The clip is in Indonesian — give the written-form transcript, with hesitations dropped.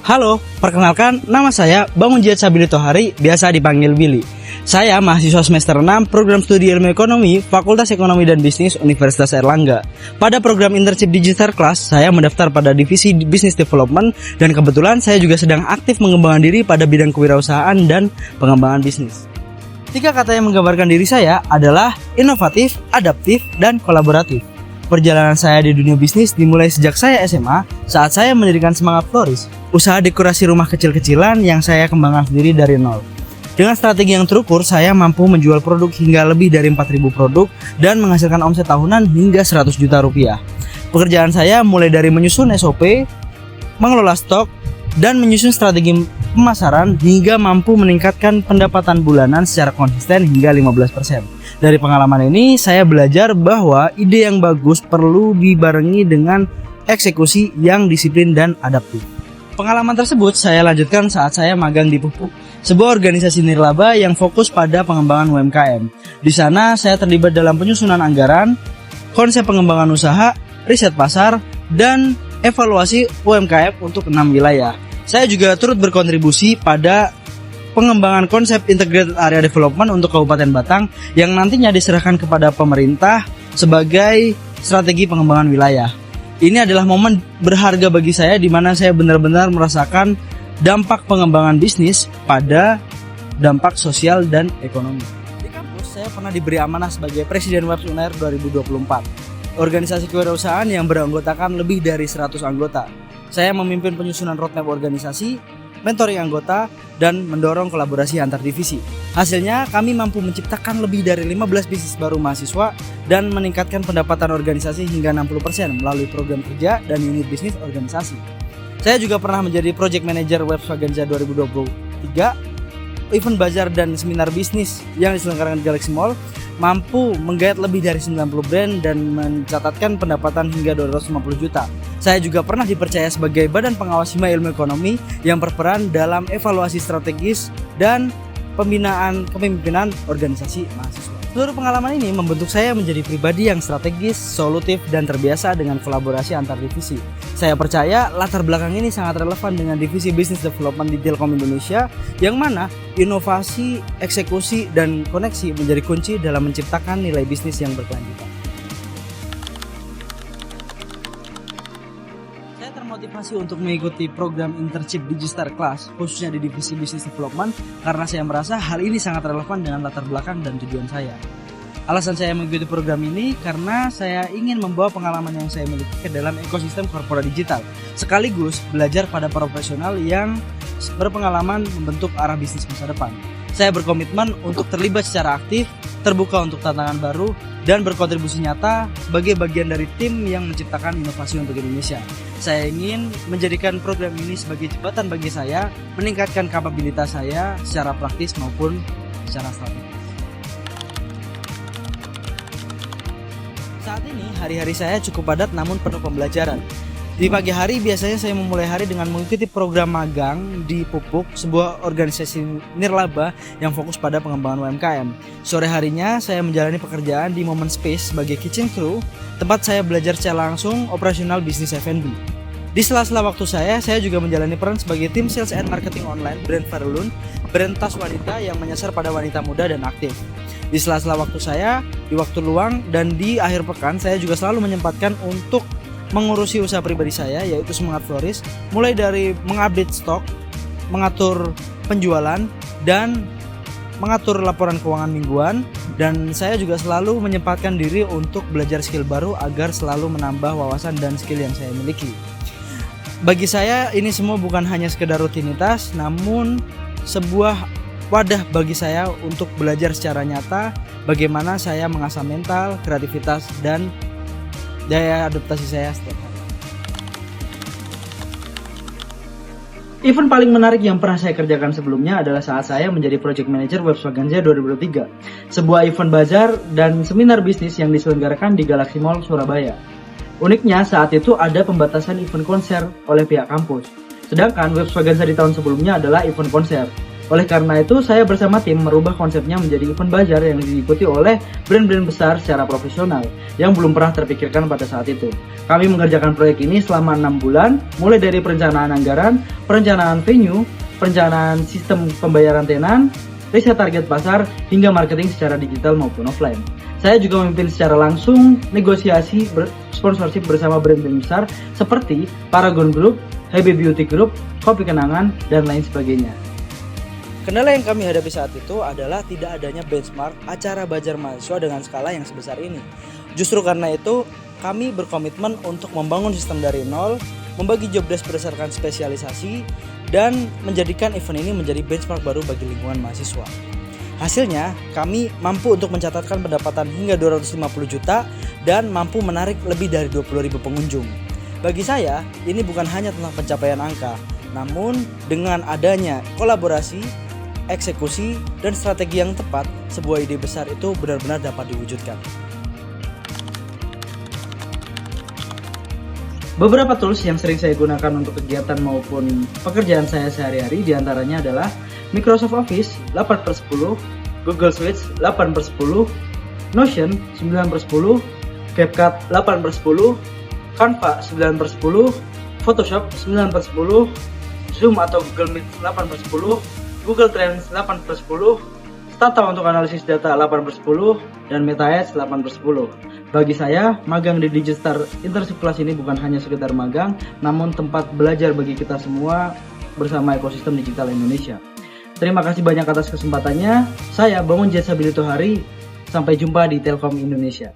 Halo, perkenalkan nama saya Bangun Jihad Sabili Tohari, biasa dipanggil Billy. Saya mahasiswa semester 6 program studi ilmu ekonomi Fakultas Ekonomi dan Bisnis Universitas Airlangga. Pada program internship Digital Class, saya mendaftar pada divisi Business Development dan kebetulan saya juga sedang aktif mengembangkan diri pada bidang kewirausahaan dan pengembangan bisnis. 3 kata yang menggambarkan diri saya adalah inovatif, adaptif, dan kolaboratif. Perjalanan saya di dunia bisnis dimulai sejak saya SMA saat saya mendirikan Semangat Floris, usaha dekorasi rumah kecil-kecilan yang saya kembangkan sendiri dari nol. Dengan strategi yang terukur, saya mampu menjual produk hingga lebih dari 4.000 produk dan menghasilkan omset tahunan hingga 100 juta rupiah. Pekerjaan saya mulai dari menyusun SOP, mengelola stok, dan menyusun strategi pemasaran hingga mampu meningkatkan pendapatan bulanan secara konsisten hingga 15%. Dari pengalaman ini, saya belajar bahwa ide yang bagus perlu dibarengi dengan eksekusi yang disiplin dan adaptif. Pengalaman tersebut saya lanjutkan saat saya magang di Pupuk, sebuah organisasi nirlaba yang fokus pada pengembangan UMKM. Di sana saya terlibat dalam penyusunan anggaran, konsep pengembangan usaha, riset pasar, dan evaluasi UMKM untuk 6 wilayah. Saya juga turut berkontribusi pada pengembangan konsep Integrated Area Development untuk Kabupaten Batang yang nantinya diserahkan kepada pemerintah sebagai strategi pengembangan wilayah. Ini adalah momen berharga bagi saya di mana saya benar-benar merasakan dampak pengembangan bisnis pada dampak sosial dan ekonomi. Di kampus saya pernah diberi amanah sebagai Presiden Webs Unair 2024. Organisasi kewirausahaan yang beranggotakan lebih dari 100 anggota. Saya memimpin penyusunan roadmap organisasi, mentoring anggota, dan mendorong kolaborasi antar divisi. Hasilnya, kami mampu menciptakan lebih dari 15 bisnis baru mahasiswa dan meningkatkan pendapatan organisasi hingga 60% melalui program kerja dan unit bisnis organisasi. Saya juga pernah menjadi project manager Webswagenza 2023, event bazar dan seminar bisnis yang diselenggarakan Galaxy Mall, mampu menggait lebih dari 90 brand dan mencatatkan pendapatan hingga 250 juta. Saya juga pernah dipercaya sebagai Badan Pengawas Hima Ilmu Ekonomi yang berperan dalam evaluasi strategis dan pembinaan kepemimpinan organisasi mahasiswa. Seluruh pengalaman ini membentuk saya menjadi pribadi yang strategis, solutif, dan terbiasa dengan kolaborasi antar divisi. Saya percaya latar belakang ini sangat relevan dengan divisi Business Development di Telkom Indonesia, yang mana inovasi, eksekusi, dan koneksi menjadi kunci dalam menciptakan nilai bisnis yang berkelanjutan. Saya termotivasi untuk mengikuti program internship Digital Class, khususnya di divisi Business Development, karena saya merasa hal ini sangat relevan dengan latar belakang dan tujuan saya. Alasan saya mengikuti program ini karena saya ingin membawa pengalaman yang saya miliki ke dalam ekosistem korporat digital, sekaligus belajar pada profesional yang berpengalaman membentuk arah bisnis masa depan. Saya berkomitmen untuk terlibat secara aktif, terbuka untuk tantangan baru, dan berkontribusi nyata sebagai bagian dari tim yang menciptakan inovasi untuk Indonesia. Saya ingin menjadikan program ini sebagai jembatan bagi saya, meningkatkan kapabilitas saya secara praktis maupun secara strategis. Saat ini hari-hari saya cukup padat namun penuh pembelajaran. Di pagi hari biasanya saya memulai hari dengan mengikuti program magang di Pupuk, sebuah organisasi nirlaba yang fokus pada pengembangan UMKM. Sore harinya saya menjalani pekerjaan di Moment Space sebagai kitchen crew, tempat saya belajar secara langsung operasional bisnis F&B. Di sela-sela waktu saya juga menjalani peran sebagai tim sales and marketing online brand Farulun, brand tas wanita yang menyasar pada wanita muda dan aktif. Di sela-sela waktu saya, di waktu luang, dan di akhir pekan, saya juga selalu menyempatkan untuk mengurusi usaha pribadi saya, yaitu Semangat Floris, mulai dari mengupdate stok, mengatur penjualan, dan mengatur laporan keuangan mingguan. Dan saya juga selalu menyempatkan diri untuk belajar skill baru agar selalu menambah wawasan dan skill yang saya miliki. Bagi saya, ini semua bukan hanya sekedar rutinitas, namun sebuah wadah bagi saya untuk belajar secara nyata bagaimana saya mengasah mental, kreativitas, dan daya adaptasi saya setiap hari. Event paling menarik yang pernah saya kerjakan sebelumnya adalah saat saya menjadi Project Manager Webswagenza 2023, sebuah event bazar dan seminar bisnis yang diselenggarakan di Galaxy Mall, Surabaya. Uniknya saat itu ada pembatasan event konser oleh pihak kampus, sedangkan Webswagenza di tahun sebelumnya adalah event konser. Oleh karena itu, saya bersama tim merubah konsepnya menjadi event bazar yang diikuti oleh brand-brand besar secara profesional yang belum pernah terpikirkan pada saat itu. Kami mengerjakan proyek ini selama 6 bulan, mulai dari perencanaan anggaran, perencanaan venue, perencanaan sistem pembayaran tenan, riset target pasar, hingga marketing secara digital maupun offline. Saya juga memimpin secara langsung negosiasi sponsorship bersama brand-brand besar seperti Paragon Group, Happy Beauty Group, Kopi Kenangan, dan lain sebagainya. Kendala yang kami hadapi saat itu adalah tidak adanya benchmark acara bazar mahasiswa dengan skala yang sebesar ini. Justru karena itu, kami berkomitmen untuk membangun sistem dari nol, membagi job desk berdasarkan spesialisasi, dan menjadikan event ini menjadi benchmark baru bagi lingkungan mahasiswa. Hasilnya, kami mampu untuk mencatatkan pendapatan hingga 250 juta dan mampu menarik lebih dari 20.000 pengunjung. Bagi saya, ini bukan hanya tentang pencapaian angka, namun dengan adanya kolaborasi, eksekusi, dan strategi yang tepat, sebuah ide besar itu benar-benar dapat diwujudkan. Beberapa tools yang sering saya gunakan untuk kegiatan maupun pekerjaan saya sehari-hari diantaranya adalah Microsoft Office 8/10, Google Suite 8/10, Notion 9/10, CapCut 8/10, Canva 9/10, Photoshop 9/10, Zoom atau Google Meet 8/10, Google Trends 8/10, Stata untuk analisis data 8/10, dan Meta Ads 8/10. Bagi saya, magang di Digistar Internship Class ini bukan hanya sekedar magang, namun tempat belajar bagi kita semua bersama ekosistem digital Indonesia. Terima kasih banyak atas kesempatannya. Saya Bangun Jet Sabilito Hari. Sampai jumpa di Telkom Indonesia.